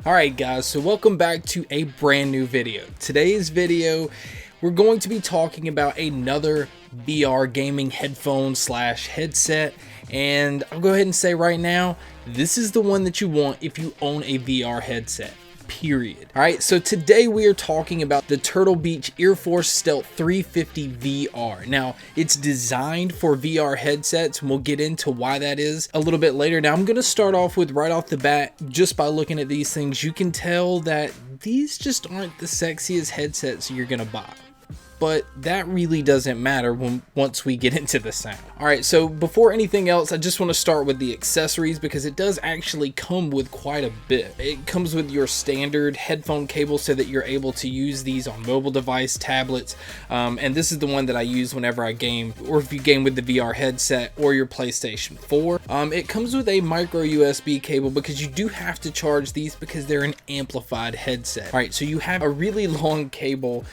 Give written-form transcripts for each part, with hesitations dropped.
Alright guys, so welcome back to a brand new video. Today's video, we're going to be talking about another VR gaming headphone slash headset, and I'll go ahead and say right now, this is the one that you want if you own a VR headset. Period. Alright, so today we are talking about the Turtle Beach Ear Force Stealth 350 VR. Now, it's designed for VR headsets, and we'll get into why that is a little bit later. Now, I'm going to start off with right off the bat, just by looking at these things, you can tell that these just aren't the sexiest headsets you're going to buy. But that really doesn't matter once we get into the sound. Alright, so before anything else, I just want to start with the accessories because it does actually come with quite a bit. It comes with your standard headphone cable so that you're able to use these on mobile device, tablets, and this is the one that I use whenever I game, or if you game with the VR headset or your PlayStation 4. It comes with a micro USB cable because you do have to charge these because they're an amplified headset. Alright, so you have a really long cable.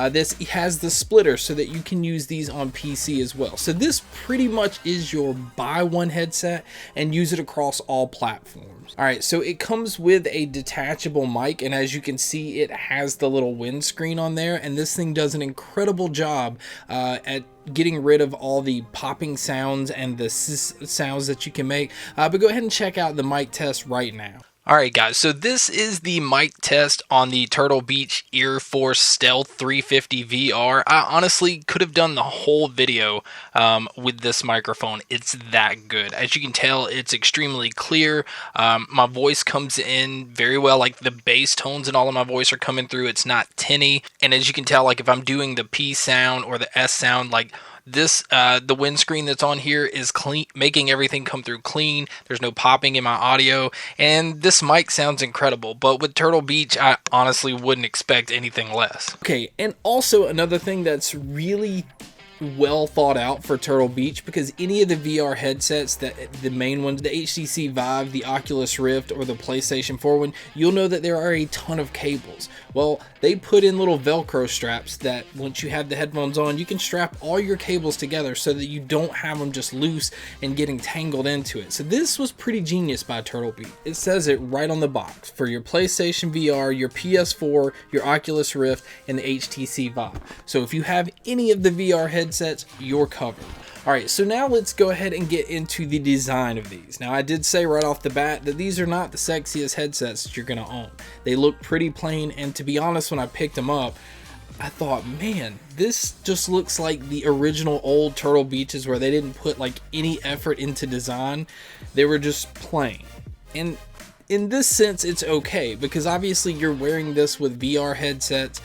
This has the splitter so that you can use these on PC as well. So this pretty much is your buy one headset and use it across all platforms. Alright, so it comes with a detachable mic, and as you can see, it has the little windscreen on there, and this thing does an incredible job at getting rid of all the popping sounds and the sounds that you can make. But go ahead and check out the mic test right now. Alright guys, so this is the mic test on the Turtle Beach Ear Force Stealth 350 VR. I honestly could have done the whole video with this microphone. It's that good. As you can tell, it's extremely clear. My voice comes in very well, like the bass tones and all of my voice are coming through. It's not tinny. And as you can tell, like if I'm doing the P sound or the S sound, like this, the windscreen that's on here is clean, making everything come through clean. There's no popping in my audio, and this mic sounds incredible. But with Turtle Beach, I honestly wouldn't expect anything less. Okay, and also another thing that's really well thought out for Turtle Beach, because any of the VR headsets, that the main ones, the HTC Vive, the Oculus Rift, or the PlayStation 4 one, you'll know that there are a ton of cables. Well, they put in little Velcro straps that once you have the headphones on, you can strap all your cables together so that you don't have them just loose and getting tangled into it. So this was pretty genius by Turtle Beach. It says it right on the box for your PlayStation VR, your PS4, your Oculus Rift, and the HTC Vive. So if you have any of the VR headsets, you're covered. Alright, so now let's go ahead and get into the design of these. Now, I did say right off the bat that these are not the sexiest headsets that you're going to own. They look pretty plain, and to be honest, when I picked them up, I thought, man, this just looks like the original old Turtle Beaches where they didn't put like any effort into design. They were just plain. And in this sense, it's okay, because obviously you're wearing this with VR headsets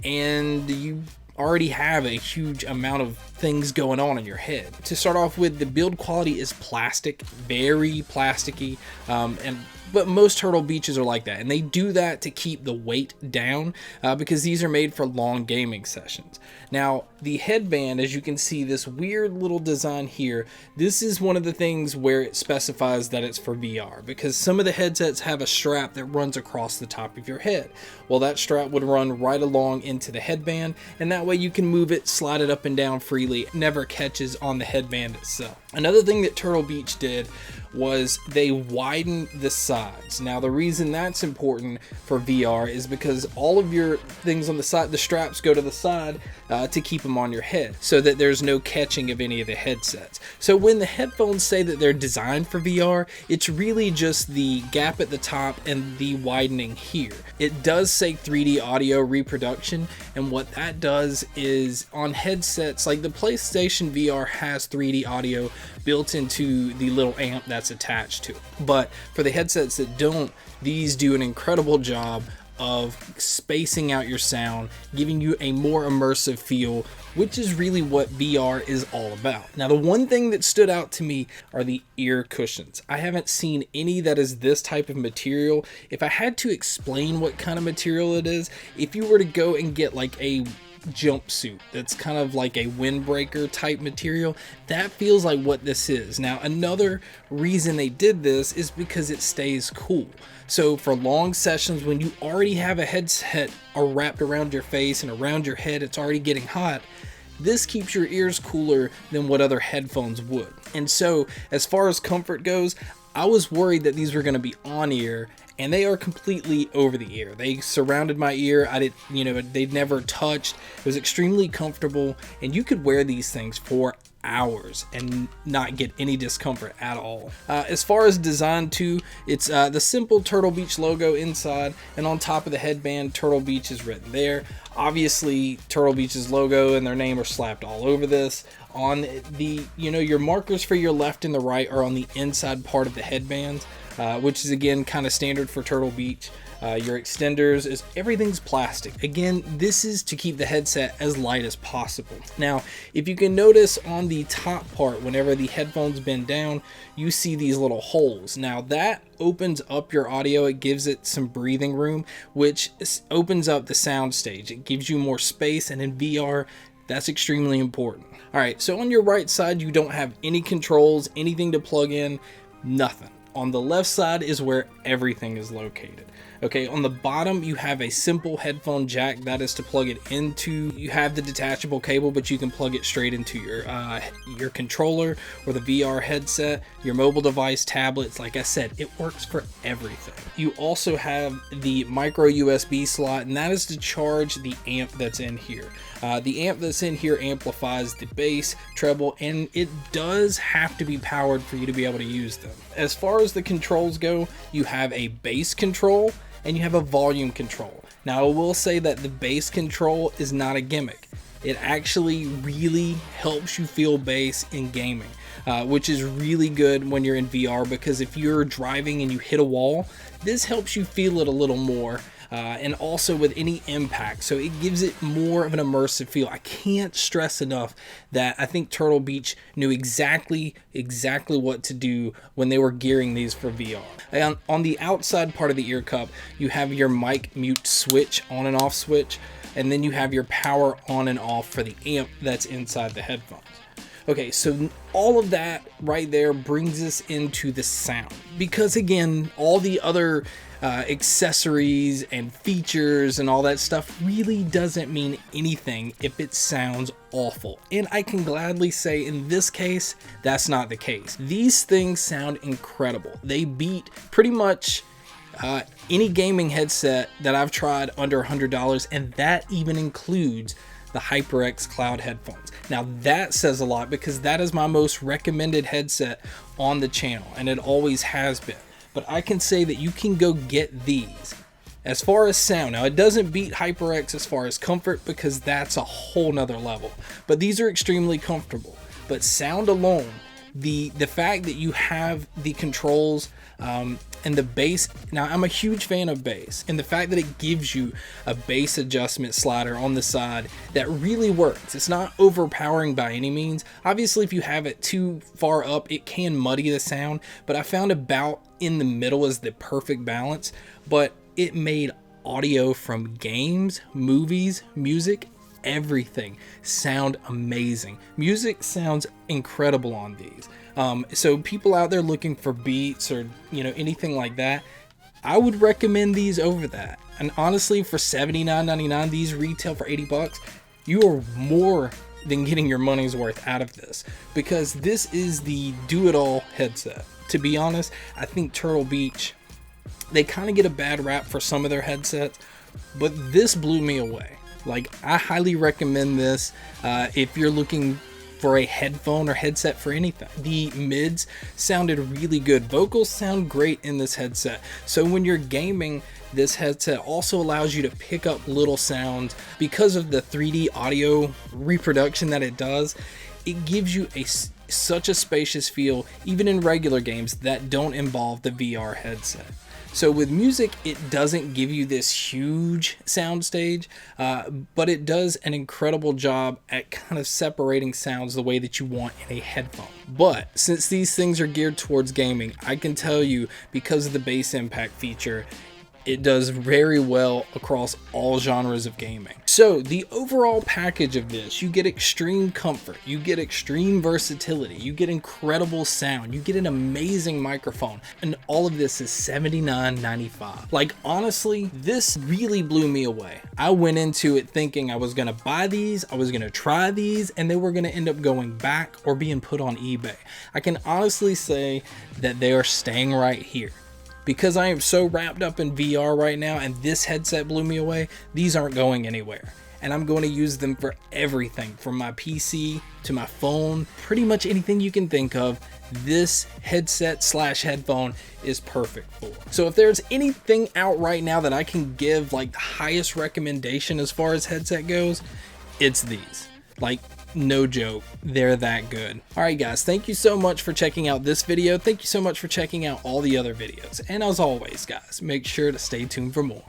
and you already have a huge amount of things going on in your head. To start off with, the build quality is plastic, very plasticky, but most Turtle Beaches are like that, and they do that to keep the weight down because these are made for long gaming sessions. Now, the headband, as you can see, this weird little design here, this is one of the things where it specifies that it's for VR, because some of the headsets have a strap that runs across the top of your head. Well, that strap would run right along into the headband, and that way you can move it, slide it up and down freely. It never catches on the headband itself. Another thing that Turtle Beach did was they widened the sides. Now, the reason that's important for VR is because all of your things on the side, the straps go to the side to keep them on your head so that there's no catching of any of the headsets. So when the headphones say that they're designed for VR, it's really just the gap at the top and the widening here. It does say 3D audio reproduction, and what that does is on headsets, like the PlayStation VR has 3D audio built into the little amp that's attached to it. But for the headsets that don't, these do an incredible job of spacing out your sound, giving you a more immersive feel, which is really what VR is all about. Now, the one thing that stood out to me are the ear cushions. I haven't seen any that is this type of material. If I had to explain what kind of material it is, if you were to go and get like a jumpsuit that's kind of like a windbreaker type material, that feels like what this is. Now, another reason they did this is because it stays cool. So for long sessions when you already have a headset wrapped around your face and around your head, it's already getting hot, this keeps your ears cooler than what other headphones would. And so as far as comfort goes, I was worried that these were going to be on ear and they are completely over the ear. They surrounded my ear. I didn't, they'd never touched. It was extremely comfortable, and you could wear these things for hours and not get any discomfort at all. As far as design too, it's the simple Turtle Beach logo inside, and on top of the headband, Turtle Beach is written there. Obviously, Turtle Beach's logo and their name are slapped all over this. On the, your markers for your left and the right are on the inside part of the headband, which is again kind of standard for Turtle Beach. Your extenders is everything's plastic. Again, this is to keep the headset as light as possible. Now, if you can notice on the top part, whenever the headphones bend down, you see these little holes. Now that opens up your audio. It gives it some breathing room, which opens up the sound stage. It gives you more space, and in VR, that's extremely important. All right, so on your right side, you don't have any controls, anything to plug in, nothing. On the left side is where everything is located. Okay, on the bottom, you have a simple headphone jack. That is to plug it into. You have the detachable cable, but you can plug it straight into your controller or the VR headset, your mobile device, tablets. Like I said, it works for everything. You also have the micro USB slot, and that is to charge the amp that's in here. The amp that's in here amplifies the bass, treble, and it does have to be powered for you to be able to use them. As far as the controls go, you have a bass control and you have a volume control. Now, I will say that the bass control is not a gimmick. It actually really helps you feel bass in gaming, which is really good when you're in VR, because if you're driving and you hit a wall, this helps you feel it a little more. And also with any impact, so it gives it more of an immersive feel. I can't stress enough that I think Turtle Beach knew exactly what to do when they were gearing these for VR. And on the outside part of the ear cup, you have your mic mute switch, on and off switch, and then you have your power on and off for the amp that's inside the headphones. Okay, so all of that right there brings us into the sound, because again, all the other accessories and features and all that stuff really doesn't mean anything if it sounds awful. And I can gladly say in this case, that's not the case. These things sound incredible. They beat pretty much any gaming headset that I've tried under $100, and that even includes the HyperX Cloud headphones. Now that says a lot, because that is my most recommended headset on the channel, and it always has been. But I can say that you can go get these. As far as sound, now it doesn't beat HyperX as far as comfort, because that's a whole nother level, but these are extremely comfortable. But sound alone, the fact that you have the controls and the bass. Now I'm a huge fan of bass, and the fact that it gives you a bass adjustment slider on the side that really works. It's not overpowering by any means. Obviously, if you have it too far up, it can muddy the sound, but I found about in the middle is the perfect balance. But it made audio from games, movies, music, everything sound amazing. Music sounds incredible on these. So people out there looking for beats or anything like that, I would recommend these over that. And honestly, for $79.99, these retail for $80. You are more than getting your money's worth out of this, because this is the do-it-all headset. To be honest, I think Turtle Beach, they kind of get a bad rap for some of their headsets, but this blew me away. Like, I highly recommend this if you're looking for a headphone or headset for anything. The mids sounded really good. Vocals sound great in this headset. So when you're gaming, this headset also allows you to pick up little sounds. Because of the 3D audio reproduction that it does, it gives you such a spacious feel, even in regular games that don't involve the VR headset. So with music, it doesn't give you this huge sound stage, but it does an incredible job at kind of separating sounds the way that you want in a headphone. But since these things are geared towards gaming, I can tell you, because of the bass impact feature, it does very well across all genres of gaming. So the overall package of this, you get extreme comfort, you get extreme versatility, you get incredible sound, you get an amazing microphone, and all of this is $79.95. Like, honestly, this really blew me away. I went into it thinking I was gonna buy these, I was gonna try these, and they were gonna end up going back or being put on eBay. I can honestly say that they are staying right here. because I am so wrapped up in VR right now and this headset blew me away, these aren't going anywhere. And I'm going to use them for everything from my PC to my phone, pretty much anything you can think of. This headset slash headphone is perfect for. So if there's anything out right now that I can give like the highest recommendation as far as headset goes, it's these. Like, no joke, they're that good. Alright guys, thank you so much for checking out this video. Thank you so much for checking out all the other videos. And as always guys, make sure to stay tuned for more.